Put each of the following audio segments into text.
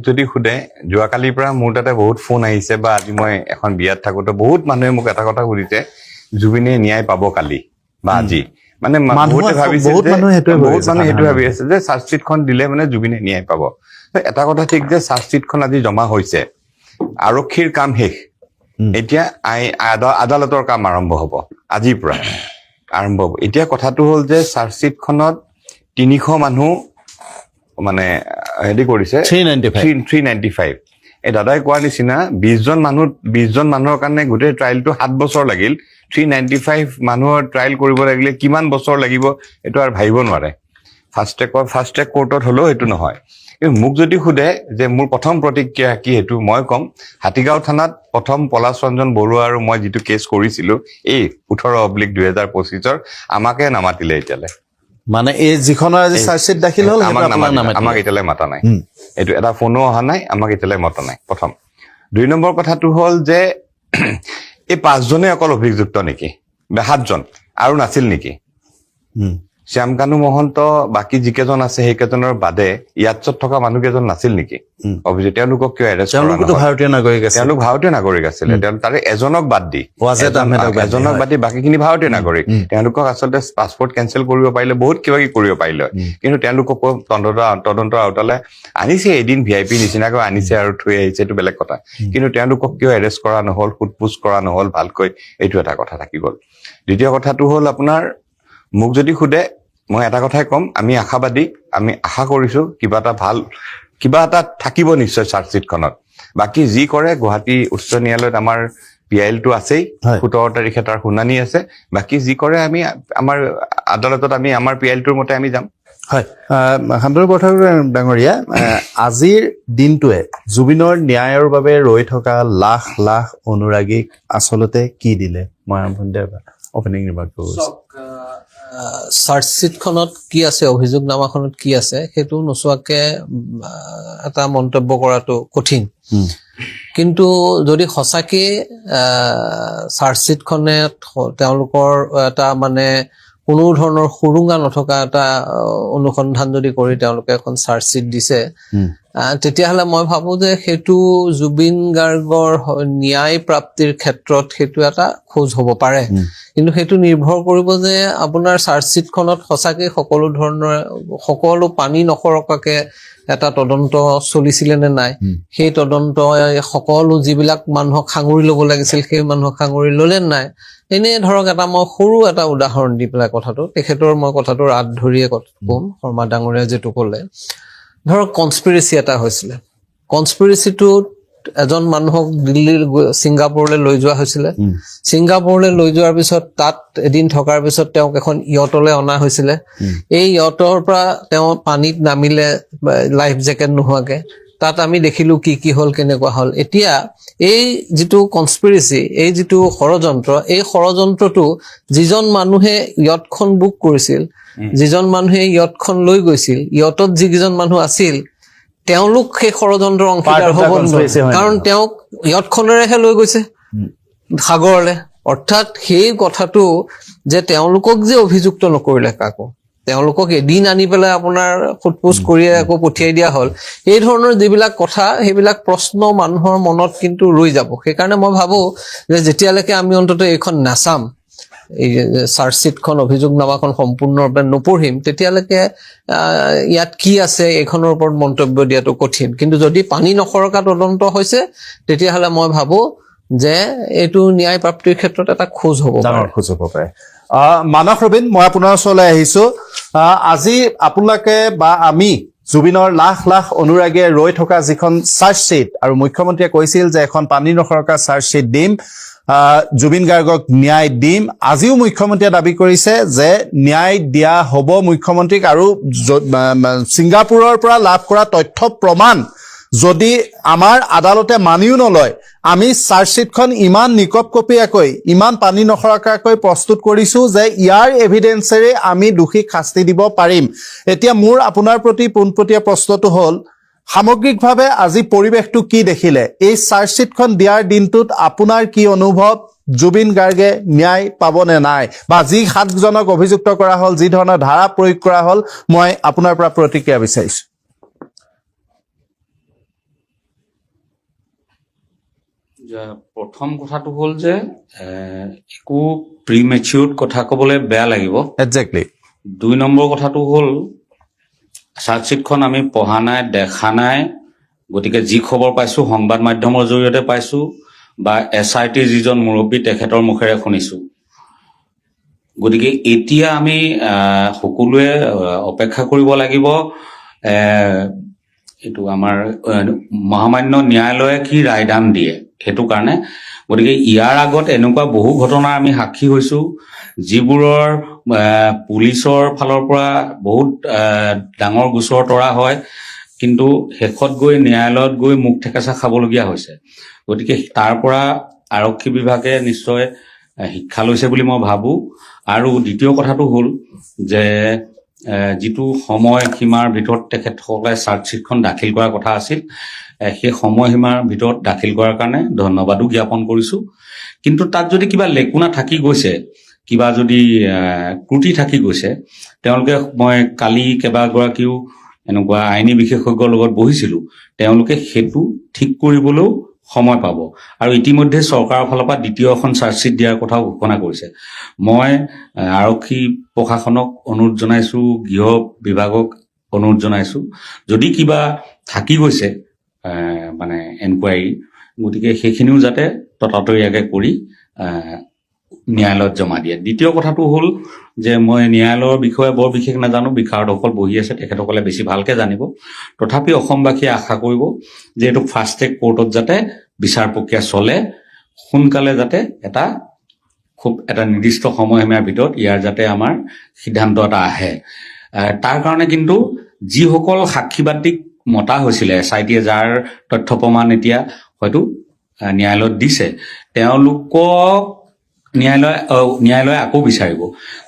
যদি খুদে যোৱাকালিৰ পৰা মোৰ তাতে বহুত ফোন আহিছে বা আজি মই এখন বিয়াত থাকোতে বহুত মানুহে মোক এটা কথা সুধিছে জুবিনে ন্যায় পাব কালি বা আজি মানে বহুতে ভাবিছে বহুত মানুহে সেইটো ভাবি আছে যে চাৰ্জশ্বিটখন দিলে মানে জুবিনে ন্যায় পাব এটা কথা ঠিক যে চাৰ্জশ্বিটখন আজি জমা হৈছে আৰক্ষীৰ কাম শেষ এতিয়া আদালতৰ কাম আৰম্ভ হ'ব আজিৰ পৰা আৰম্ভ হ'ব এতিয়া কথাটো হ'ল যে চাৰ্জশ্বিটখনত 300 মানুহ মানে হেডি কৰিছে 395 এই দাদাই কোৱাৰ নিচিনা 20 জন মানুহৰ কাৰণে গোটেই ট্ৰায়ালটো 7 বছৰ লাগিল 395 মানুহৰ ট্ৰায়াল কৰিব লাগিলে কিমান বছৰ লাগিব এটো আৰু ভাবিব নোৱাৰে ফাৰ্ষ্ট ট্ৰেক কোৰ্টত হলো এটো নহয় মোক যদি খুদে যে মোৰ প্ৰথম প্ৰতিক্ৰিয়া কি হেতু মই কম হাতীগাঁও থানাত প্ৰথম পলাশ ৰঞ্জন বৰুৱা আৰু মই যেটো কেছ কৰিছিলো এই 18/2025 আমাকে নামাতিলে এতিয়ালে মানে এই যিখনৰ আজি চাৰ্জশ্বিট দাখিল হ'ল আমাক এতিয়ালে মাতা নাই এটো এটা ফোনো অহা নাই আমাক এতিয়ালে মাতা নাই প্ৰথম দুই নম্বৰ কথাটো হ'ল যে এই 5 জনে অকল অভিযুক্ত নেকি বা 7 জন আৰু নাছিল নেকি শ্যামকানু মহন্ত বাকি যিকেজন আছে সেইকেজনৰ বাদে ইয়াত থকা মানুহ কেজন নাছিল নেকি অভিযুক্ত তেওঁলোকক কিয় এৰেষ্ট কৰা তেওঁলোকতো ভাৰতীয় নাগৰিক আছিল তেওঁলোক ভাৰতীয় নাগৰিক আছিল তাৰে এজনক বাদ দি বাকিখিনি ভাৰতীয় নাগৰিক তেওঁলোকক আচলতে পাছপোৰ্ট কেনসেল কৰিব পাৰিলে বহুত কিবা কি কৰিব পাৰিলে কিন্তু তেওঁলোকক তদন্ত আউটালে আনিছে এদিন ভিআইপি নিচিনাকৈ আনিছে আৰু থৈ আহিছে এটো বেলেগ কথা কিন্তু তেওঁলোকক কিয় এৰেষ্ট কৰা নহল ফুটপুছ কৰা নহল ভালকৈ এটো এটা কথা থাকি গল দ্বিতীয় কথাটো হ'ল আপোনাৰ মোক যদি খুদে মই এটা কথাই কম আমি আশাবাদী আমি আশা কৰিছো কিবা এটা থাকিব নিশ্চয় চাৰ্জশ্বিটখনত বাকি যি কৰে গুৱাহাটী উচ্চ ন্যায়ালয়ত আমাৰ পিএলটো আছেই 17 তাৰিখে তাৰ শুনানি আছে বাকি যি কৰে আমি আমাৰ আদালতত আমি আমাৰ পিএলটোৰ মতে আমি যাম হয় শান্তনু বৰঠাকুৰ ডাঙৰীয়া আজিৰ দিনটোৱে জুবিনৰ ন্যায়ৰ বাবে ৰৈ থকা লাখ লাখ অনুৰাগীক আচলতে কি দিলে মই আৰম্ভণিতে অপেনিং ৰিমাৰ্ক কৰিছো চাৰ্জশ্বিটখনত কি আছে অভিযোগনামাখনত কি আছে হেতু নচোৱাকে এটা মন্তব্য কৰাটো কঠিন কিন্তু যদি হসাকে চাৰ্জশ্বিটখনে তেওঁলোকৰ এটা মানে কোনো ধৰণৰ সুৰুঙা নথকা এটা অনুসন্ধান যদি কৰি তেওঁলোকে এখন চাৰ্জশ্বিট দিছে তেতিয়াহলে মই ভাবো যে হেতু জুবিন গাৰ্গৰ ন্যায় প্ৰাপ্তিৰ ক্ষেত্ৰত হেতু এটা খোজ হ'ব পাৰে কিন্তু হেতু নিৰ্ভৰ কৰিব যে আপোনাৰ চাৰ্জশ্বিটখনত হসাকে সকলো পানী নখৰকাকে এটা তদন্ত চলিছিল নে নাই সেই তদন্ত সকলো যিবিলাক মানুহক সাঙুৰি ল'ব লাগিছিল সেই মানুহক সাঙুৰি ল'লে নাই এনে ধৰক এটা মই সৰু এটা উদাহৰণ দি পেলাই কথাটো তেখেতৰ মই কথাটোৰ আদ ধৰিয়ে কম শৰ্মা ডাঙৰীয়া যেটো ক'লে ধৰক কনস্পিৰেসি এটা হৈছিল কনস্পিৰেসিটো এজন মানুহক দিল্লীৰ সিংগাপুৰলৈ লৈ যোৱা হৈছিল সিংগাপুৰলৈ লৈ যোৱাৰ পিছত তাত এদিন থকাৰ পিছত তেওঁক এখন ইয়টলৈ অনা হৈছিল এই ইয়টৰ পৰা তেওঁ পানীত নামিলে লাইফ জেকেট নোহোৱাকে তাত আমি দেখিলো কি হল কেনেকুৱা হল এতিয়া এই যেটো কনস্পিৰেসি এই যেটো ষড়যন্ত্ৰ এই ষড়যন্ত্ৰটো যিজন মানুহে ইয়টখন বুক কৰিছিল যিজন মানুহে ইয়টখন লৈ গৈছিল ইয়টত যিজন মানুহ আছিল তেওঁলোক সেই ষড়যন্ত্ৰৰ অংশীদাৰ হ'ব কাৰণ তেওঁক ইয়টখনেৰেহে লৈ গৈছে সাগৰলে অৰ্থাৎ সেই কথাটো যে তেওঁলোকক যে অভিযুক্ত নকৰিলে কাকো তেওঁলোকক এদিন আনি পেলাই আপোনাৰ ফুটপুছ কৰি আকৌ পঠিয়াই দিয়া হল এই ধৰণৰ যিবিলাক কথা সেইবিলাক প্ৰশ্ন মানুহৰ মনত কিন্তু ৰৈ যাব সেইকাৰণে মই ভাবো যে যেতিয়ালৈকে আমি অন্তত এইখন নাচাম এই চাৰ্জশ্বিটখন অভিযোগনামাখন সম্পূৰ্ণৰূপে নপঢ়িম তেতিয়ালৈকে ইয়াত কি আছে এইখনৰ ওপৰত মন্তব্য দিয়াটো কঠিন কিন্তু যদি পানী নখৰকা তদন্ত হৈছে তেতিয়াহলে মই ভাবো যে এইটো ন্যায় প্ৰাপ্তিৰ ক্ষেত্ৰত এটা খোজ হ'ব পাৰে মানস ৰবিন মই আপোনাৰ ওচৰলৈ আহিছো আজি আপোনালোকে বা আমি জুবিনৰ লাখ লাখ অনুৰাগীয়ে ৰৈ থকা যিখন চাৰ্জশ্বিট আৰু মুখ্যমন্ত্ৰীয়ে কৈছিল যে এখন পানী নখৰকা চাৰ্জশ্বিট দিম জুবিন গাৰ্গক ন্যায় দিম আজিও মুখ্যমন্ত্ৰীয়ে দাবী কৰিছে যে ন্যায় দিয়া হ'ব মুখ্যমন্ত্ৰীক আৰু সিংগাপুৰৰ পৰা লাভ কৰা তথ্য প্ৰমাণ যদি আমাৰ আদালতে মানিও নলয় আমি চাৰ্জশ্বিটখন ইমান নিকপকপীয়াকৈ ইমান পানী নখৰকাকৈ প্ৰস্তুত কৰিছো যে ইয়াৰ এভিডেন্সেৰে আমি দোষীক শাস্তি দিব পাৰিম এতিয়া মোৰ আপোনাৰ প্ৰতি পোনপটীয়া প্ৰশ্নটো হ'ল সামগ্ৰিকভাৱে আজি পৰিৱেশটো কি দেখিলে এই চাৰ্জশ্বিটখন দিয়াৰ দিনটোত আপোনাৰ কি অনুভৱ জুবিন গাৰ্গে ন্যায় পাবনে নাই বা যি 7 জনক অভিযুক্ত কৰা হল যি ধৰণৰ ধাৰা প্ৰয়োগ কৰা হল মই আপোনাৰ পৰা প্ৰতিক্ৰিয়া বিচাৰিছো প্ৰথম কথাটো হ'ল যে একো প্ৰিমেচিউৰ্ড কথা ক'বলৈ বেয়া লাগিব। একজেক্টলি। 2 নম্বৰ কথাটো হ'ল চাৰ্জশ্বিটখন আমি পঢ়া নাই, দেখা নাই, গতিকে যি খবৰ পাইছো সংবাদ মাধ্যমৰ জৰিয়তে পাইছো বা SIT যিজন মুৰব্বী তেখেতৰ মুখেৰে শুনিছো। গতিকে এতিয়া আমি সকলোৱে অপেক্ষা কৰিব লাগিব এইটো আমাৰ মহামান্য ন্যায়ালয়ে কি ৰায়দান দিয়ে সেইটো কাৰণে। গতিকে ইয়াৰ আগত এনেকুৱা বহু ঘটনাৰ আমি সাক্ষী হৈছো যিবোৰৰ পুলিচৰ ফালৰ পৰা বহুত ডাঙৰ গোচৰ তৰা হয়, কিন্তু শেষত গৈ ন্যায়ালয়ত গৈ মুখ ঠেকেচা খাবলগীয়া হৈছে। গতিকে তাৰ পৰা আৰক্ষী বিভাগে নিশ্চয় শিক্ষা লৈছে বুলি মই ভাবো। আৰু দ্বিতীয় কথাটো হ'ল যে যিটো সময়সীমাৰ ভিতৰত তেখেতসকলে চাৰ্জশ্বিটখন দাখিল কৰাৰ কথা আছিল, সেই সময়সীমাৰ ভিতৰত দাখিল কৰাৰ কাৰণে ধন্যবাদো জ্ঞাপন কৰিছো। কিন্তু তাত যদি কিবা লেকুনা থাকি গৈছে, কিবা যদি ত্ৰুটি থাকি গৈছে, তেওঁলোকে, মই কালি কেইবাগৰাকীও এনেকুৱা আইনী বিশেষজ্ঞৰ লগত বহিছিলো, তেওঁলোকে সেইটো ঠিক কৰিবলৈও সময় পাব। আৰু ইতিমধ্যে চৰকাৰৰ ফালৰ পৰা দ্বিতীয় এখন চাৰ্জশ্বিট দিয়াৰ কথাও ঘোষণা কৰিছে। মই আৰক্ষী প্ৰশাসনক অনুৰোধ জনাইছো, গৃহ বিভাগক অনুৰোধ জনাইছো, যদি কিবা থাকি গৈছে মানে এনকুৱাৰী, গতিকে সেইখিনিও যাতে ততাতৈয়াকৈ কৰি ন্যায়ালয়ত জমা দিয়ে। দ্বিতীয় কথাটো হ'ল যে মই ন্যায়ালয়ৰ বিষয়ে বৰ বিশেষ নাজানো, বিষাৰদসকল বহি আছে, তেখেতসকলে বেছি ভালকে জানিব। তথাপি অসমবাসীয়ে আশা কৰিব যে এইটো ফাষ্ট ট্ৰেক কোৰ্টত যাতে বিচাৰ প্ৰক্ৰিয়া চলে, সোনকালে যাতে খুব এটা নিৰ্দিষ্ট সময়সীমাৰ ভিতৰত ইয়াৰ যাতে আমাৰ সিদ্ধান্ত এটা আহে। তাৰ কাৰণে কিন্তু যিসকল সাক্ষীবাদীক মতা হৈছিলে, SIT যাৰ তথ্য প্ৰমাণ এতিয়া হয়তো ন্যায়ালয়ত দিছে, তেওঁলোকক ন্যায়ালয়ে আকৌ বিচাৰিব।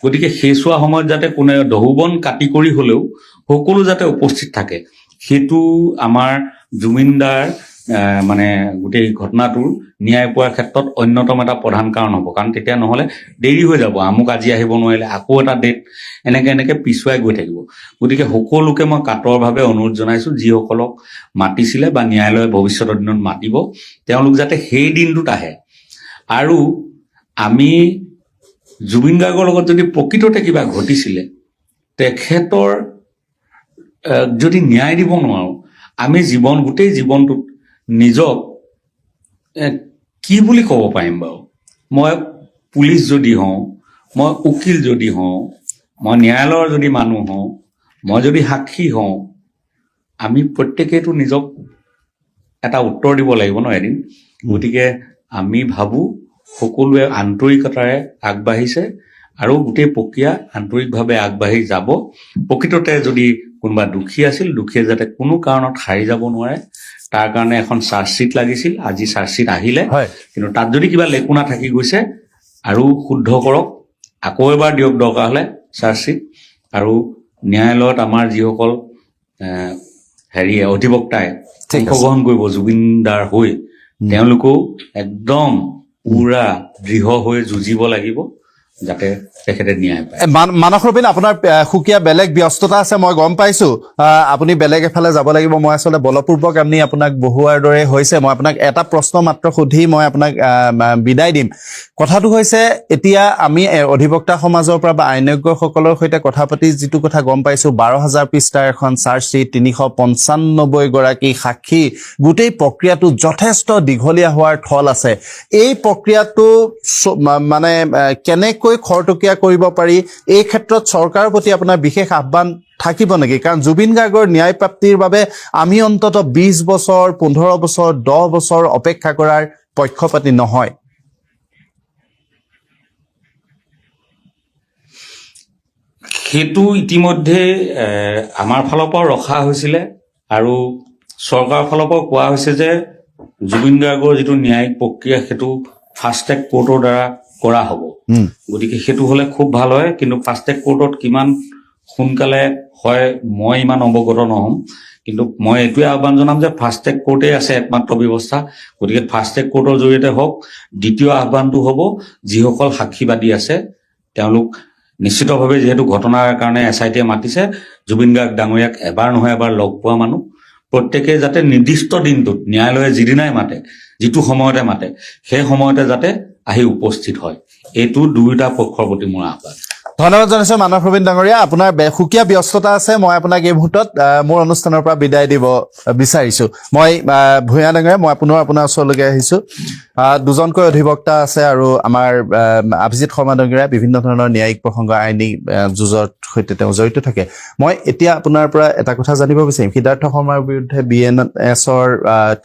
গতিকে সেইচোৱা সময়ত যাতে কোনে দহুবন কাটি কৰি হলেও সকলো যাতে উপস্থিত থাকে, সেইটো আমাৰ জুবিনদাৰ মানে গোটেই ঘটনাটোৰ ন্যায় পোৱাৰ ক্ষেত্ৰত অন্যতম এটা প্ৰধান কাৰণ হ'ব। কাৰণ তেতিয়া নহলে দেৰি হৈ যাব, আমুক আজি আহিব নোৱাৰিলে আকৌ এটা ডেট এনেকে পিছুৱাই গৈ থাকিব। গতিকে সকলোকে মই কাতৰভাৱে অনুৰোধ জনাইছো, যিসকলক মাতিছিলে বা ন্যায়ালয়ে ভৱিষ্যতৰ দিনত মাতিব, তেওঁলোক যাতে সেই দিনটোত আহে। আৰু আমি জুবিন গাৰ্গৰ লগত যদি প্ৰকৃততে কিবা ঘটিছিলে, তেখেতৰ যদি ন্যায় দিব নোৱাৰো, আমি গোটেই জীৱনটোত নিজক কি বুলি ক'ব পাৰিম বাৰু? মই পুলিচ যদি হওঁ, মই উকিল যদি হওঁ, মই ন্যায়ালয়ৰ যদি মানুহ হওঁ, মই যদি সাক্ষী হওঁ, আমি প্ৰত্যেকেইটো নিজক এটা উত্তৰ দিব লাগিব ন এদিন। গতিকে আমি ভাবো সকলোৱে আন্তৰিকতাৰে আগবাঢ়িছে আৰু গোটেই প্ৰক্ৰিয়া আন্তৰিকভাৱে আগবাঢ়ি যাব। প্ৰকৃততে যদি কোনোবা দোষী আছিল, দোষীয়ে যাতে কোনো কাৰণত হাৰি যাব নোৱাৰে, তাৰ কাৰণে এখন চাৰ্জশ্বিট লাগিছিল। আজি চাৰ্জশ্বিট আহিলে, কিন্তু তাত যদি কিবা লেকুনা থাকি গৈছে আৰু শুদ্ধ কৰক, আকৌ এবাৰ দিয়ক দৰকাৰ হলে চাৰ্জশ্বিট। আৰু ন্যায়ালয়ত আমাৰ যিসকল অধিবক্তাই অংশগ্ৰহণ কৰিব জুবিনদাৰ হৈ, তেওঁলোকেও একদম পুৰা দৃঢ় হৈ যুঁজিব লাগিব যাতে তেখেতে ন্যায় পায়। মানস ৰবীন, আপোনাৰ সুকীয়া বেলেগ ব্যস্ততা আছে, মই গম পাইছো। আপুনি বেলেগ এফালে যাব লাগিব। মই আচলতে বলপূৰ্বক আমি আপোনাক বহুৱাৰ দৰে হৈছে। মই আপোনাক এটা প্ৰশ্ন মাত্ৰ সুধি মই আপোনাক বিদায় দিম। কথাটো হৈছে, এতিয়া আমি অধিবক্তা সমাজৰ পৰা বা আইনজ্ঞসকলৰ সৈতে কথা পাতি যিটো কথা গম পাইছো, 12,000 পৃষ্ঠাৰ এখন চাৰ্জশ্বিট, 395 গৰাকী সাক্ষী, গোটেই প্ৰক্ৰিয়াটো যথেষ্ট দীঘলীয়া হোৱাৰ থল আছে। এই প্ৰক্ৰিয়াটো মানে কেনেকৈ খৰতকীয়া কৰিব পাৰি, এই ক্ষেত্ৰত চৰকাৰৰ প্ৰতি আপোনাৰ বিশেষ আহ্বান থাকিব নেকি? কাৰণ জুবিন গাৰ্গৰ ন্যায় প্ৰাপ্তিৰ বাবে আমি অন্ততঃ 20 বছৰ, 15 বছৰ, 10 বছৰ অপেক্ষা কৰাৰ পক্ষপাতী নহয়। সেইটো ইতিমধ্যে আমাৰ ফালৰ পৰা ৰখা হৈছিলে আৰু চৰকাৰৰ ফালৰ পৰা কোৱা হৈছে যে জুবিন গাৰ্গৰ যিটো ন্যায়িক প্ৰক্ৰিয়া সেইটো ফাষ্ট ট্ৰেক কোৰ্টৰ দ্বাৰা কৰা হ'ব। গতিকে সেইটো হলে খুব ভাল হয়। কিন্তু ফাষ্ট ট্ৰেক কোৰ্টত কিমান সোনকালে হয় মই ইমান অৱগত নহম, কিন্তু মই এইটোৱে আহ্বান জনাম যে ফাষ্ট ট্ৰেক কোৰ্টেই আছে একমাত্ৰ ব্যৱস্থা। গতিকে ফাষ্ট ট্ৰেক কোৰ্টৰ জৰিয়তে হওক। দ্বিতীয় আহ্বানটো হ'ব, যিসকল সাক্ষীবাদী আছে তেওঁলোক নিশ্চিতভাৱে, যিহেতু ঘটনাৰ কাৰণে SIT মাতিছে, জুবিন গাৰ্গ ডাঙৰীয়াক এবাৰ নহয় এবাৰ লগ পোৱা মানুহ, প্ৰত্যেকে যাতে নিৰ্দিষ্ট দিনটোত ন্যায়ালয়ে যিদিনাই মাতে, যিটো সময়তে মাতে, সেই সময়তে যাতে আহি উপস্থিত হয়। এইটো দুয়োটা পক্ষৰ প্ৰতি মোৰ আহ্বান। ধন্যবাদ জনাইছো মানৱ ৰবীন ডাঙৰীয়া, আপোনাৰ সুকীয়া ব্যস্ততা আছে। মই আপোনাক এই মুহূৰ্তত মোৰ অনুষ্ঠানৰ পৰা বিদায় দিব বিচাৰিছো। মই ভূঞা ডাঙৰীয়া, মই পুনৰ আপোনাৰ ওচৰলৈকে আহিছো। দুজনকৈ অধিবক্তা আছে আৰু আমাৰ অভিজিত শৰ্মা ডাঙৰীয়া বিভিন্ন ধৰণৰ ন্যায়িক প্ৰসংগ, আইনী যুঁজৰ সৈতে তেওঁ জড়িত থাকে। মই এতিয়া আপোনাৰ পৰা এটা কথা জানিব বিচাৰিম, সিদ্ধাৰ্থ শৰ্মাৰ বিৰুদ্ধে BNSৰ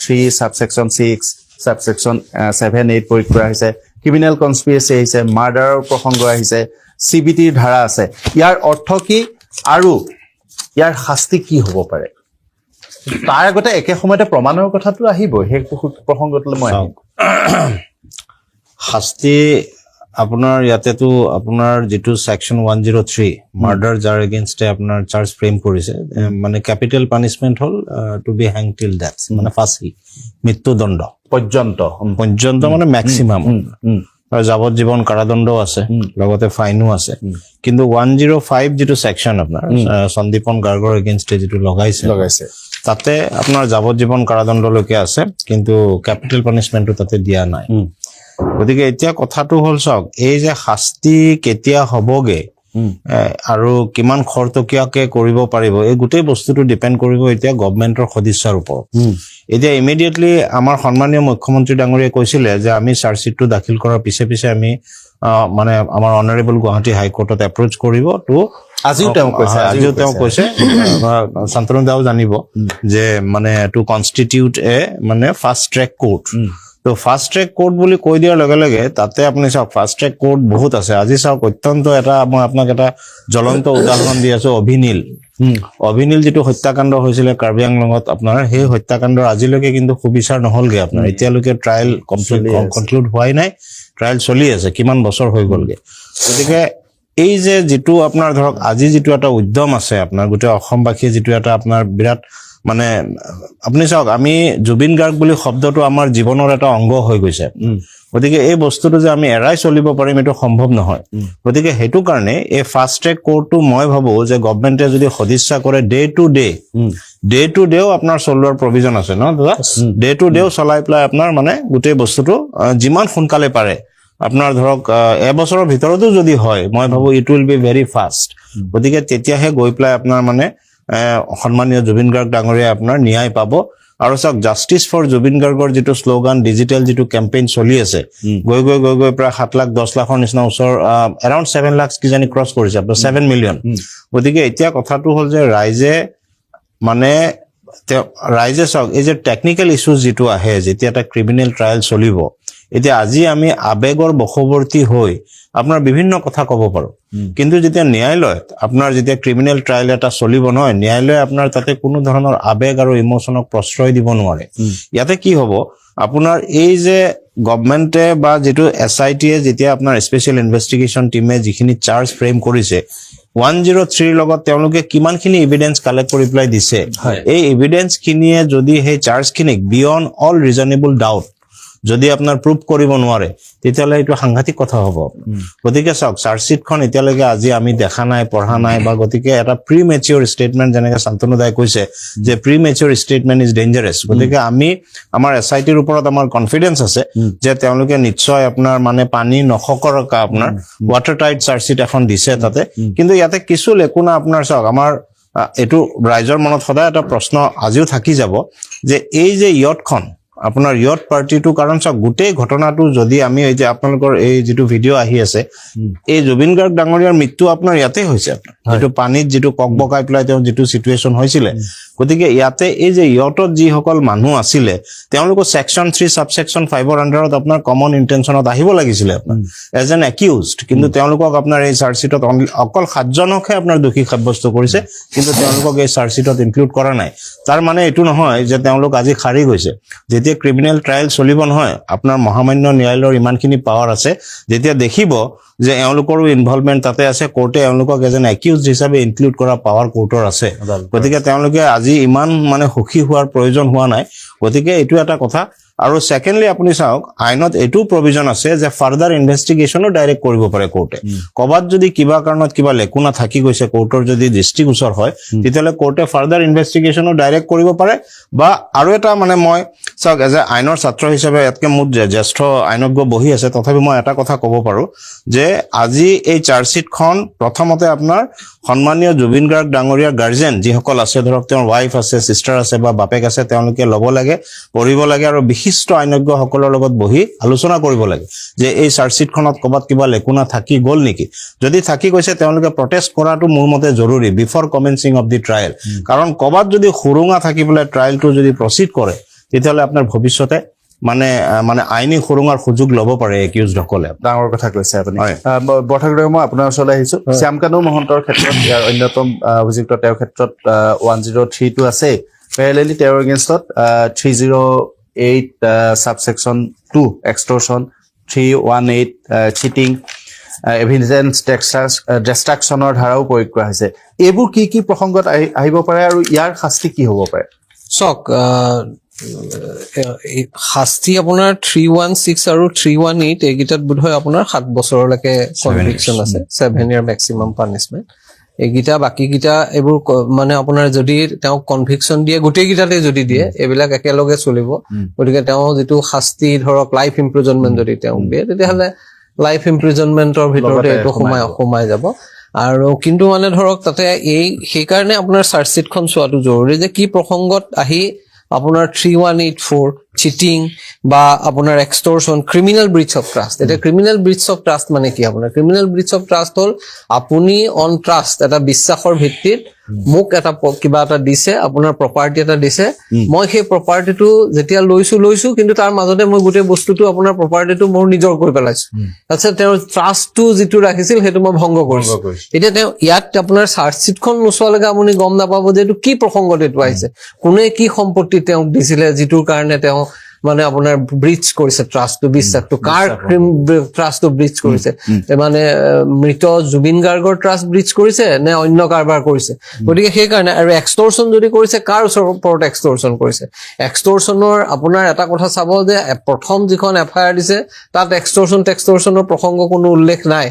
3 subsection 6 subsection 7-8 প্ৰয়োগ কৰা হৈছে, ক্ৰিমিনেল কনস্পিৰেচি আহিছে, মাৰ্ডাৰৰ প্ৰসংগ আহিছে, CBTৰ ধাৰা আছে। ইয়াৰ অৰ্থ কি আৰু ইয়াৰ শাস্তি কি হ'ব পাৰে? তাৰ আগতে একে সময়তে প্ৰমাণৰ কথাটো আহিবই, সেই প্ৰসংগটোলৈ মই আহিম। শাস্তি আপোনাৰ ইয়াতেতো আপোনাৰ যিটো ছেকশ্যন 103 মাৰ্ডাৰ যাৰ এগেইনষ্টে আপোনাৰ চাৰ্জ ফ্ৰেম কৰিছে, মানে কেপিটেল পানিচমেণ্ট হ'ল টু বি হেং টিল ডেথ, মানে ফাঁচী, মৃত্যুদণ্ড পৰ্যন্ত মানে মেক্সিমাম। আৰু যাৱজ্জীৱন কাৰাদণ্ডও আছে, লগতে ফাইনো আছে। কিন্তু 105 যিটো ছেকশ্যন আপোনাৰ সন্দীপন গাৰ্গৰ এগেইনষ্টে যিটো লগাইছে তাতে আপোনাৰ যাৱজ্জীৱন কাৰাদণ্ডলৈকে আছে, কিন্তু কেপিটেল পানিচমেণ্টটো তাতে দিয়া নাই। গতিকে এতিয়া কথাটো হ'ল চাওক, এই যে শাস্তি কেতিয়া হ'বগে আৰু কিমান খৰতকীয়াকে কৰিব পাৰিব, এই গোটেই বস্তুটো ডিপেণ্ড কৰিব এতিয়া গভৰ্ণমেণ্টৰ সদিচ্ছাৰ ওপৰত। এতিয়া ইমিডিয়েটলি আমাৰ সন্মানীয় মুখ্যমন্ত্ৰী ডাঙৰীয়াই কৈছিলে যে আমি চাৰ্জশ্বিটটো দাখিল কৰাৰ পিছে পিছে আমি মানে আমাৰ অনাৰেবল গুৱাহাটী হাইকোৰ্টত এপ্ৰ'চ কৰিব। তো আজিও তেওঁ কৈছে শান্তনু দাও জানিব যে মানে টু কনষ্টিটিউট এ মানে ফাষ্ট ট্ৰেক কোৰ্ট। তো ফাষ্ট ট্ৰেক কোৰ্ট বুলি কৈ দিয়াৰ লগে লগে তাতে আপুনি চাওক ফাষ্ট ট্ৰেক কোৰ্ট বহুত আছে। আজি চাওক অত্যন্ত মই আপোনাক এটা জ্বলন্ত উদাহৰণ দি আছো, অভিনীল যিটো হত্যাকাণ্ড হৈছিলে কাৰ্বি আংলঙত আপোনাৰ, সেই হত্যাকাণ্ডৰ আজিলৈকে কিন্তু সুবিচাৰ নহলগে আপোনাৰ, এতিয়ালৈকে ট্ৰায়েল কনক্লুড হোৱাই নাই, ট্ৰায়েল চলি আছে, কিমান বছৰ হৈ গ'লগে। গতিকে এই যে যিটো আপোনাৰ ধৰক আজি যিটো এটা উদ্যম আছে আপোনাৰ গোটেই অসমবাসীয়ে যিটো এটা আপোনাৰ বিৰাট মানে আপুনি চাওক, আমি জুবিন গাৰ্গ বুলি শব্দটো আমাৰ জীৱনৰ এটা অংগ হৈ গৈছে। গতিকে এই বস্তুটো যে আমি এৰাই চলিব পাৰিম এইটো সম্ভৱ নহয়। গতিকে সেইটো কাৰণে এই ফাষ্ট ট্ৰেক কোৰ্টটো মই ভাবো যে গভৰ্ণমেণ্টে যদি সদিচ্ছা কৰে ডে টু ডেও আপোনাৰ চলোৱাৰ প্ৰভিজন আছে ন দাদা, ডে টু ডেও চলাই পেলাই আপোনাৰ মানে গোটেই বস্তুটো যিমান সোনকালে পাৰে আপোনাৰ ধৰক এবছৰৰ ভিতৰতো যদি হয়, মই ভাবো it will be very fast. গতিকে তেতিয়াহে গৈ পেলাই আপোনাৰ মানে সন্মানীয় জুবিন গাৰ্গ ডাঙৰীয়া আপোনাৰ ন্যায় পাব। আৰু চাওক, জাষ্টিছ ফৰ জুবিন গাৰ্গৰ যিটো শ্লোগান, ডিজিটেল যিটো কেম্পেইন চলি আছে, গৈ প্ৰায় 7 লাখ 10 লাখৰ নিচিনা ওচৰ এৰাউণ্ড 7 লাখ কিজানি ক্ৰছ কৰিছে আপোনাৰ 7 মিলিয়ন। গতিকে এতিয়া কথাটো হ'ল যে ৰাইজে চাওক, এই যে টেকনিকেল ইছ্যুজ যিটো আহে যেতিয়া এটা ক্ৰিমিনেল ট্ৰায়েল চলিব, এতিয়া আজি আমি আবেগৰ বশৱৰ্তী হৈ আপোনাৰ বিভিন্ন কথা ক'ব পাৰো, কিন্তু যেতিয়া ন্যায়ালয়ত আপোনাৰ যেতিয়া ক্ৰিমিনেল ট্ৰায়েল এটা চলিব নহয়, ন্যায়ালয়ে আপোনাৰ তাতে কোনো ধৰণৰ আবেগ আৰু ইমোচনক প্ৰশ্ৰয় দিব নোৱাৰে। ইয়াতে কি হ'ব, আপোনাৰ এই যে গভৰ্ণমেণ্টে বা যিটো SITয়ে যেতিয়া আপোনাৰ স্পেচিয়েল ইনভেষ্টিগেশ্যন টিমে যিখিনি চাৰ্জ ফ্ৰেম কৰিছে, 103 লগত তেওঁলোকে কিমানখিনি এভিডেন্স কালেক্ট কৰি পেলাই দিছে, এই এভিডেন্স খিনিয়ে যদি সেই চাৰ্জখিনিক বিয়ণ্ড অল ৰিজনেবল ডাউট যদি আপোনাৰ প্ৰুভ কৰিব নোৱাৰে, তেতিয়াহ'লে এইটো সাংঘাতিক কথা হ'ব। গতিকে চাওক, চাৰ্জশ্বিটখন এতিয়ালৈকে আজি আমি দেখা নাই, পঢ়া নাই, বা গতিকে এটা প্ৰি মেচিয়ৰ ষ্টেটমেণ্ট যেনেকে শান্তনু দাই কৈছে যে pre mature statement is dangerous. গতিকে আমাৰ SITৰ ওপৰত আমাৰ কনফিডেন্স আছে যে তেওঁলোকে নিশ্চয় আপোনাৰ মানে পানী নখকৰকা আপোনাৰ ৱাটাৰ টাইট চাৰ্জশ্বিট এখন দিছে তাতে। কিন্তু ইয়াতে কিছু লেকুনা আপোনাৰ চাওক, আমাৰ এইটো ৰাইজৰ মনত সদায় এটা প্ৰশ্ন আজিও থাকি যাব যে এই যে ইয়টখন আপোনাৰ ইয়ট পাৰ্টিটো, কাৰণ চাওক গোটেই ঘটনাটো যদি আমি এই যে আপোনালোকৰ এই যিটো ভিডিঅ' আহি আছে, এই জুবিন গাৰ্গ ডাঙৰীয়াৰ মৃত্যু আপোনাৰ ইয়াতে হৈছে, যিটো পানীত যিটো বকাই পেলাই তেওঁ যিটো চিটুৱেশ্যন হৈছিলে। গতিকে ইয়াতে এই যে ইয়টত যিসকল মানুহ আছিলে তেওঁলোকৰ ছেকশ্যন 3 subsection 5ৰ আণ্ডাৰত আপোনাৰ কমন ইণ্টেনশ্যনত আহিব লাগিছিলে আপোনাৰ এজ এন একিউজড, কিন্তু তেওঁলোকক আপোনাৰ এই চাৰ্জশ্বিটত অকল 7জনকহে আপোনাৰ দোষী সাব্যস্ত কৰিছে, কিন্তু তেওঁলোকক এই চাৰ্জশ্বিটত ইনক্লুড কৰা নাই। তাৰ মানে এইটো নহয় যে তেওঁলোক আজি খাৰিজ হৈছে। যেতিয়া ক্ৰিমিনেল ট্ৰায়েল চলিব নহয়, আপোনাৰ মহামান্য ন্যায়ালয়ৰ ইমানখিনি পাৱাৰ আছে, যেতিয়া দেখিব যে এওঁলোকৰো ইনভলভমেণ্ট তাতে আছে, কোৰ্টে এওঁলোকক এজ এন একিউজড হিচাপে ইনক্লুড কৰা পাৱাৰ কোৰ্টৰ আছে। গতিকে তেওঁলোকে আজি ইমান মানে সুখী হোৱাৰ প্ৰয়োজন হোৱা নাই। গতিকে এইটো এটা কথা আৰু ছেকেণ্ডলি আপুনি চাওক আইনত এইটো প্ৰভিজন আছে যে ফাৰ্দাৰ ইনভেষ্টিগেশ্যনো ডাইৰেক্ট কৰিব পাৰে কোৰ্টে ক'বাত যদি কিবা কাৰণত কিবা লেকুনা থাকি গৈছে কোৰ্টৰ যদি দৃষ্টিগোচৰ হয় তেতিয়াহ'লে কোৰ্টে ফাৰ্দাৰ ইনভেষ্টিগেশ্যনো ডাইৰেক্ট কৰিব পাৰে বা আৰু এটা মানে মই চাওক এজ এ আইনৰ ছাত্ৰ হিচাপে ইয়াতকে মোৰ জ্যেষ্ঠ আইনজ্ঞ বহি আছে তথাপি মই এটা কথা ক'ব পাৰো যে আজি এই চাৰ্জশ্বিটখন প্ৰথমতে আপোনাৰ সন্মানীয় জুবিন গাৰ্গ ডাঙৰীয়া গাৰ্জেন যিসকল আছে ধৰক তেওঁৰ ৱাইফ আছে চিষ্টাৰ আছে বা বাপেক আছে তেওঁলোকে ল'ব লাগে পঢ়িব লাগে আৰু বিশিষ্ট আইনজ্ঞসকলৰ লগত বহি আলোচনা কৰিব লাগে যে এই চাৰ্জশ্বিটখনত ক'বাত কিবা লেকুনা থাকি গ'ল নেকি যদি থাকি গৈছে তেওঁলোকে প্ৰটেষ্ট কৰাটো মোৰ মতে জৰুৰী before commencing of the trial কাৰণ ক'বাত যদি সুৰুঙা থাকি পেলাই ট্ৰায়েলটো যদি প্ৰচিড কৰে তেতিয়াহ'লে আপোনাৰ ভৱিষ্যতে মানে আইনী সুৰুঙাৰ সুযোগ ল'ব পাৰে একিউজডসকলে ডাঙৰ কথা কৈছে আপুনি বৰঠাকুৰ মই আপোনাৰ ওচৰলৈ আহিছো শ্যামকানু মহন্তৰ ক্ষেত্ৰত ইয়াৰ অন্যতম অভিযুক্ত তেওঁৰ ক্ষেত্ৰত 103টো আছে পেৰেলেলি তেওঁৰ এগেইনষ্টত 308 সাবসেকশন 2 এক্সটৰ্শন 318 চিটিং এভিডেন্স ডিষ্ট্ৰাকশ্যনৰ ধাৰাও প্ৰয়োগ কৰা হৈছে এইবোৰ কি প্ৰসংগত আহিব পাৰে আৰু ইয়াৰ শাস্তি কি হ'ব পাৰে চক শাস্তি আপোনাৰ 316 আৰু 318 এইকেইটাত বোধহয় আপোনাৰ 7 বছৰলৈকে কনভিকশ্যন আছে 7 ইয়াৰ মেক্সিমাম পানিশমেন্ট এইকেইটা বাকীকেইটা এইবোৰ মানে আপোনাৰ যদি তেওঁ কনভিকশ্যন দিয়ে গোটেইকেইটাতে যদি দিয়ে এইবিলাক একেলগে চলিব গতিকে তেওঁ যিটো শাস্তি ধৰক লাইফ ইমপ্ৰিজনমেন্ট যদি তেওঁ দিয়ে তেতিয়াহ'লে লাইফ ইমপ্ৰিজনমেন্টৰ ভিতৰতে এইটো সোমাই যাব আৰু কিন্তু মানে ধৰক তাতে সেইকাৰণে আপোনাৰ চাৰ্জশ্বিটখন চোৱাটো জৰুৰী যে কি প্ৰসংগত আহি আপোনাৰ 3184 চিটিং বা আপোনাৰ এক্সটৰ্শন ক্ৰিমিনেল ব্ৰিচ অফ ট্ৰাষ্ট এটা ক্ৰিমিনেল ব্ৰিচ অফ ট্ৰাষ্ট মানে কি আপোনাৰ ক্ৰিমিনেল ব্ৰিচ অফ ট্ৰাষ্ট হ'ল আপুনি অন ট্ৰাষ্ট এটা বিশ্বাসৰ ভিত্তিত মোক এটা কিবা এটা দিছে আপোনাৰ প্ৰপাৰ্টি এটা দিছে মই সেই প্ৰপাৰ্টিটো যেতিয়া লৈছো কিন্তু তাৰ মাজতে মই গোটেই বস্তুটো আপোনাৰ প্ৰপাৰ্টিটো মোৰ নিজৰ কৰি পেলাইছো তাৰপিছত তেওঁৰ ট্ৰাষ্টটো যিটো ৰাখিছিল সেইটো মই ভংগ কৰিছো এতিয়া তেওঁ ইয়াত আপোনাৰ চাৰ্জশ্বিটখন নোচোৱালৈকে আপুনি গম নাপাব যে এইটো কি প্ৰসংগত এইটো আহিছে কোনে কি সম্পত্তি তেওঁক দিছিলে যিটোৰ কাৰণে তেওঁ মানে আপোনাৰ ব্ৰিচ কৰিছে ট্ৰাষ্টটো বিশ্বাসটো কাৰ ট্ৰাষ্টটো ব্ৰিচ কৰিছে মানে মৃত জুবিন গাৰ্গৰ ট্ৰাষ্ট ব্ৰিচ কৰিছে নে অন্য কাৰবাৰ কৰিছে গতিকে সেইকাৰণে আৰু এক্সটৰ্শন যদি কৰিছে কাৰ ওপৰত এক্সটৰ্শন কৰিছে এক্সটৰ্শনৰ আপোনাৰ এটা কথা চাব যে প্ৰথম যিখন এফআইআৰ দিছে তাত এক্সটৰ্শনৰ প্ৰসংগ কোনো উল্লেখ নাই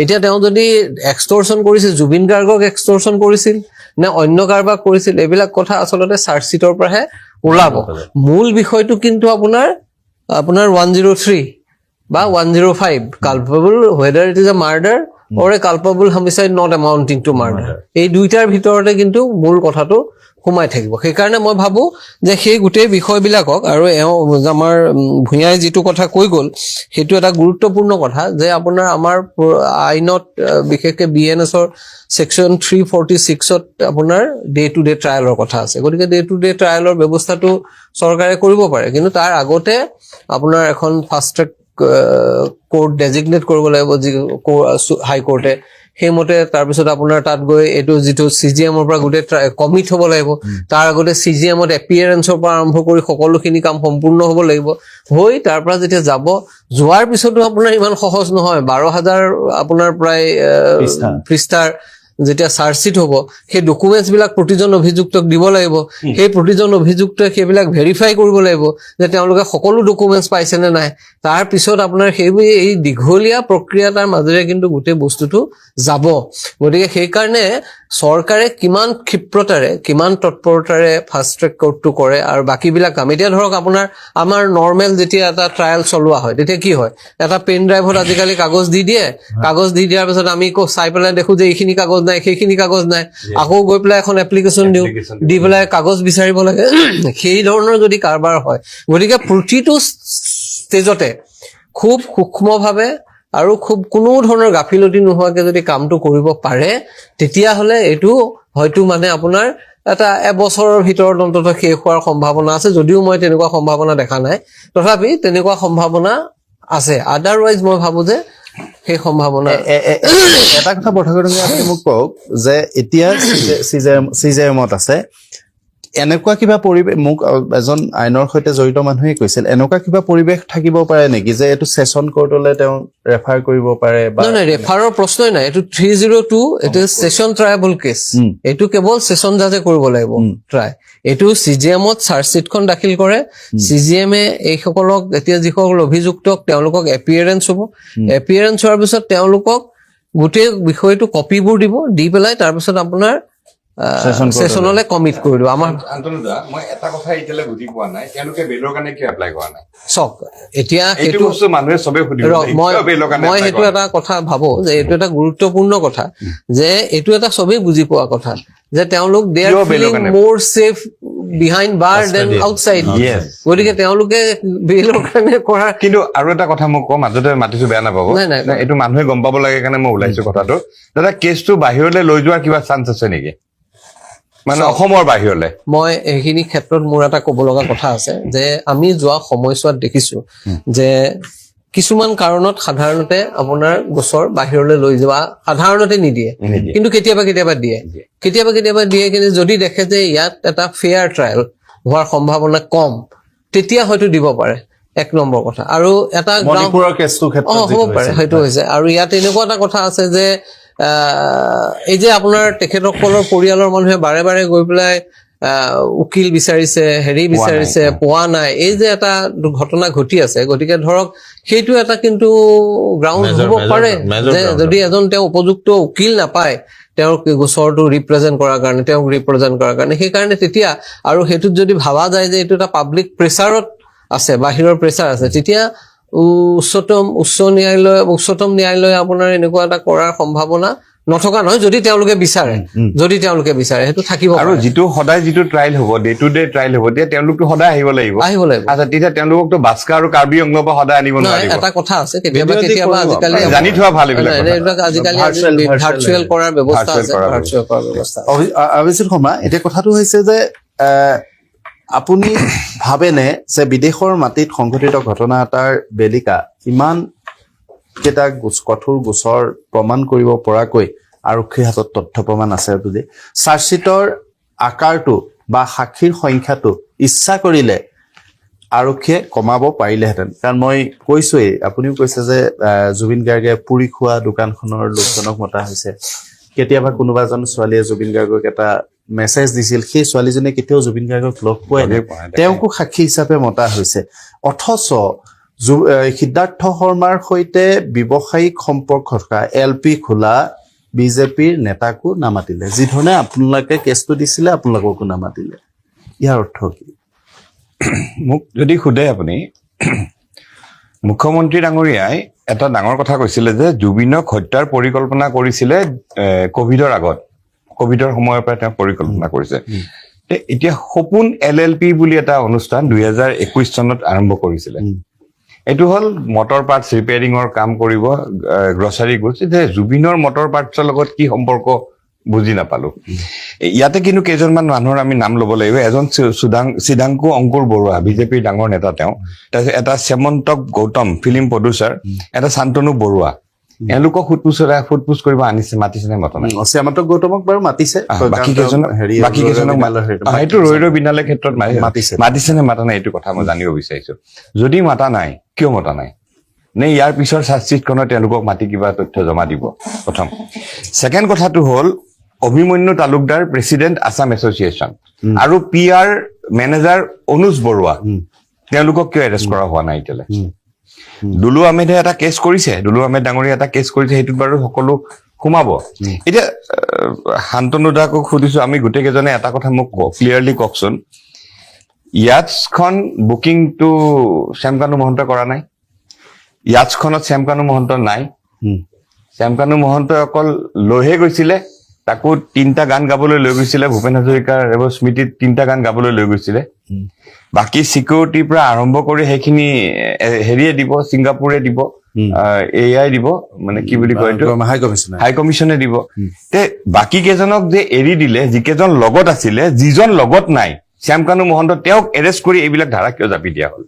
এতিয়া তেওঁ যদি এক্সটৰ্শন কৰিছে জুবিন গাৰ্গক এক্সটৰ্শন কৰিছিল নে অন্য কাৰবাক কৰিছিল এইবিলাক কথা আচলতে চাৰ্জশ্বিটৰ পৰাহে ওলাব মূল বিষয়টো কিন্তু আপোনাৰ 103 বা 105 culpable whether it is a murder or a culpable homicide not amounting to murder এই দুইটাৰ ভিতৰতে কিন্তু মূল কথাটো সোমাই থাকিব সেইকাৰণে মই ভাবো যে সেই গোটেই বিষয়বিলাকক আৰু আমাৰ ভুঞাই যিটো কথা কৈ গ'ল সেইটো এটা গুৰুত্বপূৰ্ণ কথা যে আপোনাৰ আমাৰ আইনত বিশেষকৈ বিএনএছৰ সেকশন 346ত আপোনাৰ ডে টু ডে ট্ৰায়েলৰ কথা আছে গতিকে ডে টু ডে ট্ৰায়েলৰ ব্যৱস্থাটো চৰকাৰে কৰিব পাৰে কিন্তু তাৰ আগতে আপোনাৰ এখন ফাষ্ট ট্ৰেক কোৰ্ট ডেজিগনেট কৰিব লাগিব যি হাই কোৰ্টে সেইমতে তাৰপিছত আপোনাৰ তাত গৈ এইটো যিটো সিজিএমৰ পৰা গোটেই কমিট হ'ব লাগিব তাৰ আগতে সিজিএমত এপিয়াৰেন্সৰ পৰা আৰম্ভ কৰি সকলোখিনি কাম সম্পূৰ্ণ হ'ব লাগিব হৈ তাৰ পৰা যেতিয়া যোৱাৰ পিছতো আপোনাৰ ইমান সহজ নহয় 12000 আপোনাৰ প্ৰায় পৃষ্ঠাৰ যেতিয়া চাৰ্জশ্বিট হ'ব সেই ডকুমেন্টছ বিলাক প্ৰতিজন অভিযুক্তক দিব লাগিব সেই প্ৰতিজন অভিযুক্তই সেইবিলাক ভেৰিফাই কৰিব লাগিব যে তেওঁলোকে সকলো ডকুমেন্টছ পাইছে নে নাই তাৰ পিছত আপোনাৰ এই দীঘলীয়া প্ৰক্ৰিয়াটাৰ মাজেৰে কিন্তু গোটেই বস্তুটো যাব গতিকে সেইকাৰণে চৰকাৰে কিমান ক্ষিপ্ৰতাৰে কিমান তৎপৰতাৰে ফাষ্ট ট্ৰেক কোৰ্টটো কৰে আৰু বাকিবিলাক কাম এতিয়া ধৰক আমাৰ নৰ্মেল যেতিয়া এটা ট্ৰায়েল চলোৱা হয় তেতিয়া কি হয় এটা পেন ড্ৰাইভত আজিকালি কাগজ দি দিয়াৰ পিছত আমি চাই পেলাই দেখো যে এইখিনি কাগজ নাই সেইখিনি কাগজ নাই আকৌ গৈ পেলাই এখন এপ্লিকেশ্যন দি পেলাই কাগজ বিচাৰিব লাগে সেই ধৰণৰ যদি কাৰবাৰ হয় গতিকে প্ৰতিটো ষ্টেজতে খুব সূক্ষ্মভাৱে আৰু খুব কোনো ধৰণৰ গাফিলতি নোহোৱাকে যদি কামটো কৰিব পাৰে তেতিয়াহ'লে এইটো হয়তো মানে আপোনাৰ এটা এবছৰৰ ভিতৰত অন্তত শেষ হোৱাৰ সম্ভাৱনা আছে যদিও মই তেনেকুৱা সম্ভাৱনা দেখা নাই তথাপি তেনেকুৱা সম্ভাৱনা আছে আদাৰৱাইজ মই ভাবো যে সেই সম্ভাৱনা এটা কথা বৰঠাকুৰ আপুনি মোক কওক যে এতিয়া চিজেএমত আছে এনেকুৱা কিবা পৰিৱেশ মোক এজন আইনৰ সৈতে জড়িত মানুহে কৈছিল এনেকুৱা কিবা পৰিৱেশ থাকিব পাৰে নেকি যে এইটো সেশন কোৰ্টলৈ তেওঁ ৰেফাৰ কৰিব পাৰে বা নাই ৰেফাৰৰ প্ৰশ্নই নাই এইটো 302 এইটো সেশন ট্ৰায়াবল কেছ এইটো কেৱল সেশন জাজে কৰিব লাগিব ট্ৰাই এইটো চিজিএমত চাৰ্জশ্বিটখন দাখিল কৰে চিজিএমে এইসকলক এতিয়া যিসকল অভিযুক্তক তেওঁলোকক এপিয়াৰেঞ্চ হ'ব এপিয়াৰেঞ্চ হোৱাৰ পিছত তেওঁলোকক গোটেই বিষয়টো কপিবোৰ দিব দি পেলাই তাৰপিছত আপোনাৰ সেশনলৈ কমিট কৰি দিব আমাৰ আন্তনু দা মই এটা কথা এতিয়ালৈ বুজি পোৱা নাই তেওঁলোকে বেলৰ কাৰণে কিয় এপ্লাই কৰা নাই চাওক এতিয়া এইটো সেইটো বস্তু মানুহে চবে সুধিব মই সেইটো এটা কথা ভাবো যে এইটো এটা গুৰুত্বপূৰ্ণ কথা যে এইটো এটা চবেই বুজি পোৱা কথা যে তেওঁলোক দে আৰ ফিলিং মোৰ সেফ বিহাইণ্ড বাৰ দেন আউটসাইড গতিকে তেওঁলোকে বেলৰ কাৰণে কৰা কিন্তু আৰু এটা কথা মোক কওঁ মাজতে মাতিছো বেয়া নাপাব এইটো মানুহে গম পাব লাগে কাৰণে মই ওলাইছো কথাটো দাদা কেছটো বাহিৰলৈ লৈ যোৱাৰ কিবা চান্স আছে নেকি মানে অসমৰ বাহিৰলৈ মই এইখিনি ক্ষেত্ৰত মোৰ এটা ক'ব লগা কথা আছে যে আমি যোৱা সময়ছোৱাত দেখিছো যে কিছুমান কাৰণত সাধাৰণতে আপোনাৰ গোচৰ বাহিৰলৈ লৈ যোৱা সাধাৰণতে নিদিয়ে কিন্তু কেতিয়াবা দিয়ে কিন্তু যদি দেখে যে ইয়াত এটা ফেয়াৰ ট্ৰায়েল হোৱাৰ সম্ভাৱনা কম তেতিয়া হয়তো দিব পাৰে এক নম্বৰ কথা আৰু এটা মণিপুৰৰ কেছটো ক্ষেত্ৰত হ'ব পাৰে হয়তো হৈছে আৰু ইয়াত এনেকুৱা এটা কথা আছে যে এই যে আপোনাৰ তেখেতসকলৰ পৰিয়ালৰ মানুহে বাৰে বাৰে গৈ পেলাই উকিল বিচাৰিছে বিচাৰিছে পোৱা নাই এই যে এটা ঘটনা ঘটি আছে গতিকে ধৰক সেইটো এটা কিন্তু গ্ৰাউণ্ড হ'ব পাৰে যে যদি এজন তেওঁ উপযুক্ত উকিল নাপায় তেওঁক গোচৰটো ৰিপ্ৰেজেন্ট কৰাৰ কাৰণে সেইকাৰণে তেতিয়া আৰু সেইটোত যদি ভাবা যায় যে এইটো এটা পাব্লিক প্ৰেচাৰত আছে বাহিৰৰ প্ৰেচাৰ আছে তেতিয়া উচ্চতম ন্যায়ালয়ে আপোনাৰ এনেকুৱা এটা কৰাৰ সম্ভাৱনা নথকা নহয় যদি তেওঁলোকে বিচাৰে সেইটো থাকিব আৰু যিটো ট্ৰায়েল হ'ব ডে টু ডে ট্ৰায়েল হ'ব তেতিয়া তেওঁলোকটো সদায় আহিব লাগিব আচ্ছা তেতিয়া তেওঁলোকতো বাস্কা আৰু কাৰ্বি অংলৰ পৰা সদায় আনিব নোৱাৰিব এটা কথা আছে কেতিয়াবা আজিকালি জানি থোৱা ভাল এইবিলাক আজিকালি ভাৰ্চুৱেল কৰাৰ ব্যৱস্থা আছে অভিজিত শৰ্মা এতিয়া কথাটো হৈছে যে আপুনি ভাবেনে যে বিদেশৰ মাটিত সংঘটিত ঘটনা এটাৰ বেলিকা ইমান কেইটা কঠোৰ গোচৰ প্ৰমাণ কৰিব পৰাকৈ আৰক্ষীৰ হাতত তথ্য প্ৰমাণ আছে বুলি চাৰ্জশ্বিটৰ আকাৰটো বা সাক্ষীৰ সংখ্যাটো ইচ্ছা কৰিলে আৰক্ষীয়ে কমাব পাৰিলেহেঁতেন কাৰণ মই কৈছোৱেই আপুনিও কৈছে যে জুবিন গাৰ্গে পুৰি খোৱা দোকানখনৰ লোকজনক মতা হৈছে কেতিয়াবা কোনোবা এজন ছোৱালীয়ে জুবিন গাৰ্গক এটা মেছেজ দিছিল সেই ছোৱালীজনীয়ে কেতিয়াও জুবিন গাৰ্গক লগ পোৱাই নাই তেওঁকো সাক্ষী হিচাপে মতা হৈছে অথচ সিদ্ধাৰ্থ শৰ্মাৰ সৈতে ব্যৱসায়িক সম্পৰ্ক থকা LP খোলা বিজেপিৰ নেতাকো নামাতিলে যিধৰণে আপোনালোকে কেছটো দিছিলে আপোনালোককো নামাতিলে ইয়াৰ অৰ্থ কি মোক যদি সোধে আপুনি মুখ্যমন্ত্ৰী ডাঙৰীয়াই এটা ডাঙৰ কথা কৈছিলে যে জুবিনক হত্যাৰ পৰিকল্পনা কৰিছিলে কোভিডৰ আগত কোভিডৰ সময়ৰ পৰা তেওঁ পৰিকল্পনা কৰিছে এতিয়া সপোন LLP বুলি এটা অনুষ্ঠান 2021 চনত আৰম্ভ কৰিছিলে এইটো হল মটৰ পাৰ্টছ ৰিপেয়াৰিঙৰ কাম কৰিব গ্ৰছাৰী গুডছ যে জুবিনৰ মটৰ পাৰ্টছৰ লগত কি সম্পৰ্ক বুজি নাপালো ইয়াতে কিন্তু কেইজনমান মানুহৰ আমি নাম ল'ব লাগিব এজন সিদ্ধাংকু অংকুৰ বৰুৱা বিজেপিৰ ডাঙৰ নেতা তেওঁ তাৰপিছত এটা শ্যামন্তক গৌতম ফিল্ম প্ৰডিউচাৰ এটা শান্তনু বৰুৱা এওঁলোকক ফুটপুচ কৰিব মাতিছে নে মতা নাই শ্যামন্তক গৌতমক বাৰু মাতিছে বাকী কেইজনক সেইটো ৰৈ বিনালে ক্ষেত্ৰত মাতিছে নে মাতা নাই এইটো কথা মই জানিব বিচাৰিছো যদি মাতা নাই কিয় মতা নাই নে ইয়াৰ পিছৰ চাৰ্জশ্বিটখনত তেওঁলোকক মাতি কিবা তথ্য জমা দিব প্ৰথম ছেকেণ্ড কথাটো হ'ল অভিমন্যু তালুকদাৰ প্ৰেচিডেণ্ট আছাম এছ'চিয়েশ্যন আৰু PR মেনেজাৰ অনুজ বৰুৱা তেওঁলোকক কিয় এৰেষ্ট কৰা হোৱা নাই এতিয়ালৈ দুলু আহমেদে এটা কেছ কৰিছে দুলু আহমেদ ডাঙৰীয়া এটা কেছ কৰিছে সেইটোত বাৰু সকলো সোমাব এতিয়া শান্তনু দাকক সুধিছো আমি গোটেই কেইজনে এটা কথা মোক ক্লিয়াৰলি কওকচোন ইয়াছখন বুকিংটো শ্যামকানু মহন্ত কৰা নাই ইয়াছখনত শ্যামকানু মহন্ত নাই শ্যামকানু মহন্ত অকল লৈহে গৈছিলে তাকো 3টা গান গাবলৈ লৈ গৈছিলে ভূপেন হাজৰিকাৰ এইবোৰ স্মৃতিত 3টা গান গাবলৈ লৈ গৈছিলে বাকি সিকিউৰিটিৰ পৰা আৰম্ভ কৰি সেইখিনি হেৰিয়ে দিব ছিংগাপুৰে দিব AI দিব মানে কি বুলি কয় এইটো হাই কমিছনে দিব তে বাকি কেইজনক যে এৰি দিলে যিকেইজন লগত আছিলে যিজন লগত নাই শ্যামকানু মহন্ত তেওঁক এৰেষ্ট কৰি এইবিলাক ধাৰা কিয় জাপি দিয়া হ'ল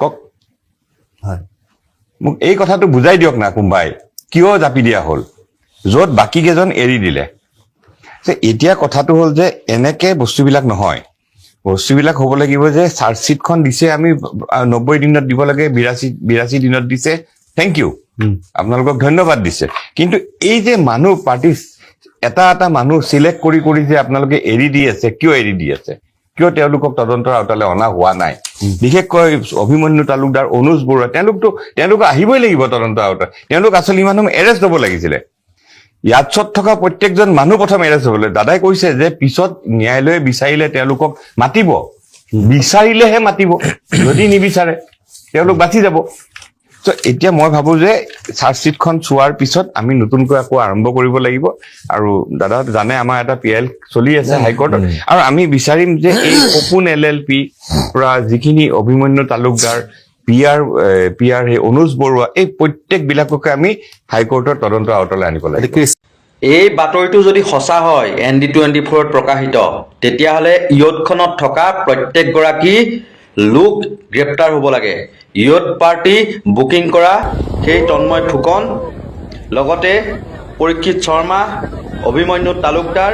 কক মোক এই কথাটো বুজাই দিয়ক না কোনবাই কিয় জাপি দিয়া হ'ল য'ত বাকি কেইজন এৰি দিলে এতিয়া কথাটো হ'ল যে এনেকে বস্তুবিলাক নহয়, বস্তুবিলাক হ'ব লাগিব যে চাৰ্জশ্বিটখন দিছে আমি 90 দিনত দিব লাগে, 82 দিনত দিছে, থেংক ইউ, আপোনালোকক ধন্যবাদ দিছে। কিন্তু এই যে মানুহ পাৰ্টি এটা এটা মানুহ চিলেক্ট কৰি কৰি যে আপোনালোকে এৰি দি আছে, কিয় এৰি দি আছে, কিয় তেওঁলোকক তদন্তৰ আওতালৈ অনা হোৱা নাই? বিশেষকৈ অভিমন্যু তালুকদাৰ, অনুজ বৰুৱা, তেওঁলোক আহিবই লাগিব তদন্তৰ আওতাত। তেওঁলোক আচলতে মানুহ এৰেষ্ট হ'ব লাগিছিলে। ইয়াত থকা প্ৰত্যেকজন মানুহ প্ৰথম এৰেষ্ট হ'বলৈ। দাদাই কৈছে যে পিছত ন্যায়ালয়ে বিচাৰিলে তেওঁলোকক মাতিব, বিচাৰিলেহে মাতিব, যদি নিবিচাৰে তেওঁলোক বাচি যাব। এতিয়া মই ভাবো যে চাৰ্জশ্বিটখন চোৱাৰ পিছত আমি নতুনকৈ আকৌ আৰম্ভ কৰিব লাগিব। আৰু দাদা জানে আমাৰ এটা PIL চলি আছে হাইকোৰ্টত, আৰু আমি বিচাৰিম যে এই সপোন LLP পৰা যিখিনি অভিমন্যু তালুকদাৰ, PR সেই অনুজ বৰুৱা, এই প্ৰত্যেকবিলাককে আমি হাইকোৰ্টৰ তদন্তৰ আওতালৈ আনিব লাগিব। এই বাতৰিটো যদি সঁচা হয় ND24ত প্ৰকাশিত, তেতিয়াহ'লে ইয়তখনত থকা প্ৰত্যেকগৰাকী লোক গ্ৰেপ্তাৰ হ'ব লাগে। ইয়ত পাৰ্টি বুকিং কৰা সেই তন্ময় ফুকন, লগতে পৰীক্ষিত শৰ্মা, অভিমন্যু তালুকদাৰ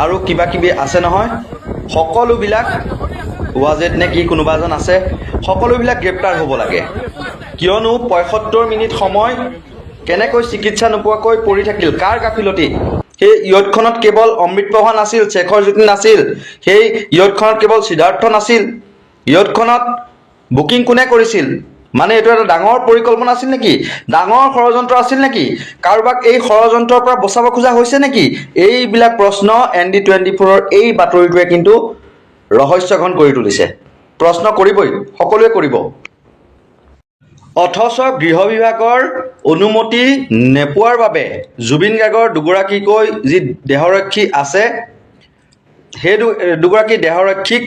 আৰু কিবা কিবি আছে নহয়, সকলোবিলাক ৱাজেদ নে কি কোনোবা এজন আছে, সকলোবিলাক গ্ৰেপ্তাৰ হ'ব লাগে। কিয়নো 75 মিনিট সময় কেনেকৈ চিকিৎসা নোপোৱাকৈ পৰি থাকিল, কাৰ গাফিলতি? সেই ইয়তখনত কেৱল অমৃত প্ৰভা নাছিল, শেখৰ জ্যোতি নাছিল, সেই ইয়তখনত কেৱল সিদ্ধাৰ্থ নাছিল। ইয়তখনত বুকিং কোনে কৰিছিল? মানে এইটো এটা ডাঙৰ পৰিকল্পনা আছিল নেকি? ডাঙৰ ষড়যন্ত্ৰ আছিল নেকি? কাৰোবাক এই ষড়যন্ত্ৰৰ পৰা বচাব খোজা হৈছে নেকি? এইবিলাক প্ৰশ্ন ND24ৰ এই বাতৰিটোৱে কিন্তু ৰহস্যঘন কৰি তুলিছে। প্ৰশ্ন কৰিবই, সকলোৱে কৰিব। অথচ গৃহ বিভাগৰ অনুমতি নোপোৱাৰ বাবে জুবিন গাৰ্গৰ দুগৰাকীকৈ যি দেহৰক্ষী আছে, সেই দুগৰাকী দেহৰক্ষীক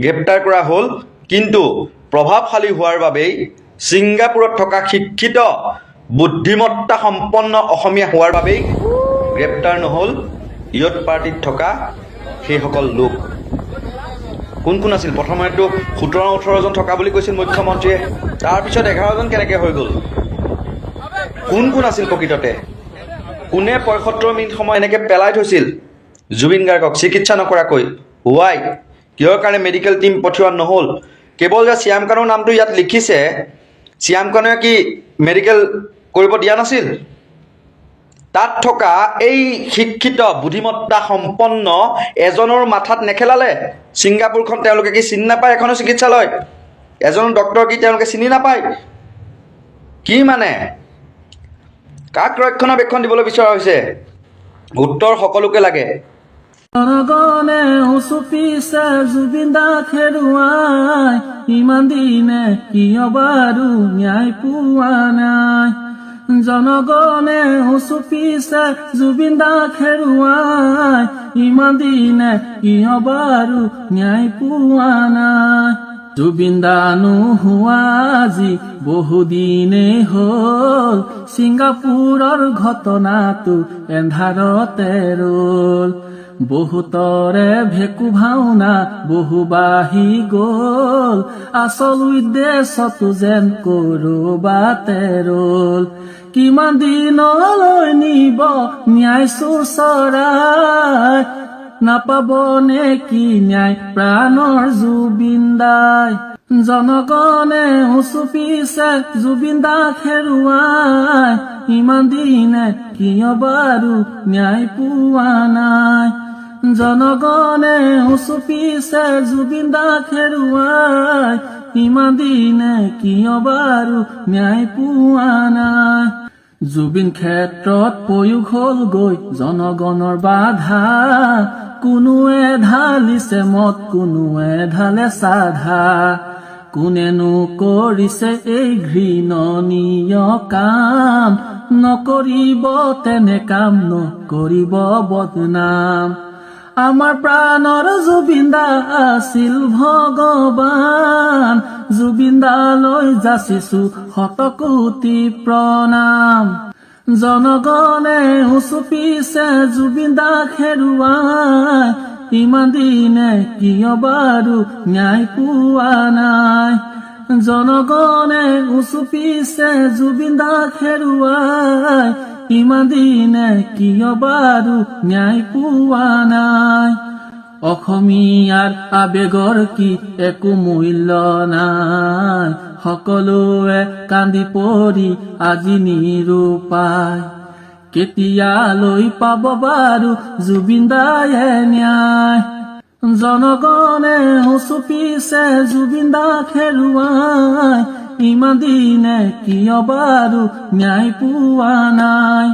গ্ৰেপ্তাৰ কৰা হ'ল। কিন্তু প্ৰভাৱশালী হোৱাৰ বাবেই, ছিংগাপুৰত থকা শিক্ষিত বুদ্ধিমত্তা সম্পন্ন অসমীয়া হোৱাৰ বাবেই গ্ৰেপ্তাৰ নহ'ল ইয়ত পাৰ্টিত থকা সেইসকল লোক। কোন কোন আছিল? প্ৰথমেতো 17-18জন থকা বুলি কৈছিল মুখ্যমন্ত্ৰীয়ে, তাৰপিছত 11জন কেনেকৈ হৈ গ'ল? কোন কোন আছিল প্ৰকৃততে? কোনে 75 মিনিট সময় এনেকৈ পেলাই থৈছিল জুবিন গাৰ্গক চিকিৎসা নকৰাকৈ? ৱাই? কিহৰ কাৰণে মেডিকেল টিম পঠিওৱা নহ'ল? কেৱল যে শ্যাম কানুৰ নামটো ইয়াত লিখিছে, শ্যাম কানুৱে কি মেডিকেল কৰিব দিয়া নাছিল? তাত থকা এই শিক্ষিত বুদ্ধিমত্তা সম্পন্ন এজনৰ মাথাত নেখেলালে? ছিংগাপুৰখন তেওঁলোকে কি চিনি নাপায়? এখনো চিকিৎসালয়, এজন ডক্তৰ কি তেওঁলোকে চিনি নাপায়? কি মানে কাক ৰক্ষণাবেক্ষণ দিবলৈ বিচৰা হৈছে? উত্তৰ সকলোকে লাগে। জনগণে উচুপিছে জুবিন দাক হেৰুৱাই, ইমান দিনে কিয় বাৰু ন্যায় পোৱা নাই? জনগণে উচুপিছে জুবিন দাক হেৰুৱাই, ইমান দিনে কিয় বাৰু ন্যায় পোৱা নাই? জুবিন দা নোহোৱা আজি বহুদিনেই হ'ল, ছিংগাপুৰৰ ঘটনাটো এন্ধাৰতে ৰ'ল। বহুতৰে ভেকু ভাওনা বহু বাঢ়ি গ'ল, আচল উদ্দেশ্যটো যেন কৰবাতে ৰ'ল। কিমান দিনলৈ নিব ন্যায় চোৰ চৰাই, নাপাব নে কি ন্যায় প্ৰাণৰ জুবিন দাই? জনগণে উচুপিছে জুবিন দাক হেৰুৱাই, ইমান দিনে কিয় বাৰু ন্যায় পোৱা নাই? জনগণে উচুপিছে জুবিন দাক হেৰুৱাই, ইমান দিনে কিয় বাৰু ন্যায় পোৱা নাই? জুবিন ক্ষেত্ৰত প্ৰয়োগ হ'লগৈ জনগণৰ বাধা, কোনোৱে ঢালিছে মদ, কোনোৱে ঢালে চাধা। কোনেনো কৰিছে এই ঘৃণনীয় কাম? নকৰিব তেনে কাম, নকৰিব বদনাম। আমাৰ প্ৰাণৰ জুবিন দা আছিল ভগৱান, জুবিন দালৈ যাচিছো শতকোটি প্ৰণাম। জনগণে উচুপিছে জুবিন দাক হেৰুৱাই, ইমান দিনে কিয় বাৰু ন্যায় পোৱা নাই? জনগণে উচুপিছে জুবিন দাক হেৰুৱাই, ইমান দিনে কিয় বাৰু ন্যায় পোৱা নাই অসমীয়াৰ আবেগৰ কি একো মূল্য নাই সকলোৱে কান্দি পৰি আজি নিৰূপায় কেতিয়ালৈ পাব বাৰু জুবিন দায়ে ন্যায় জনগণে হুঁচুপিছে জুবিন দাক হেৰুৱাই ইমান দিনে কিয় বাৰু ন্যায় পোৱা নাই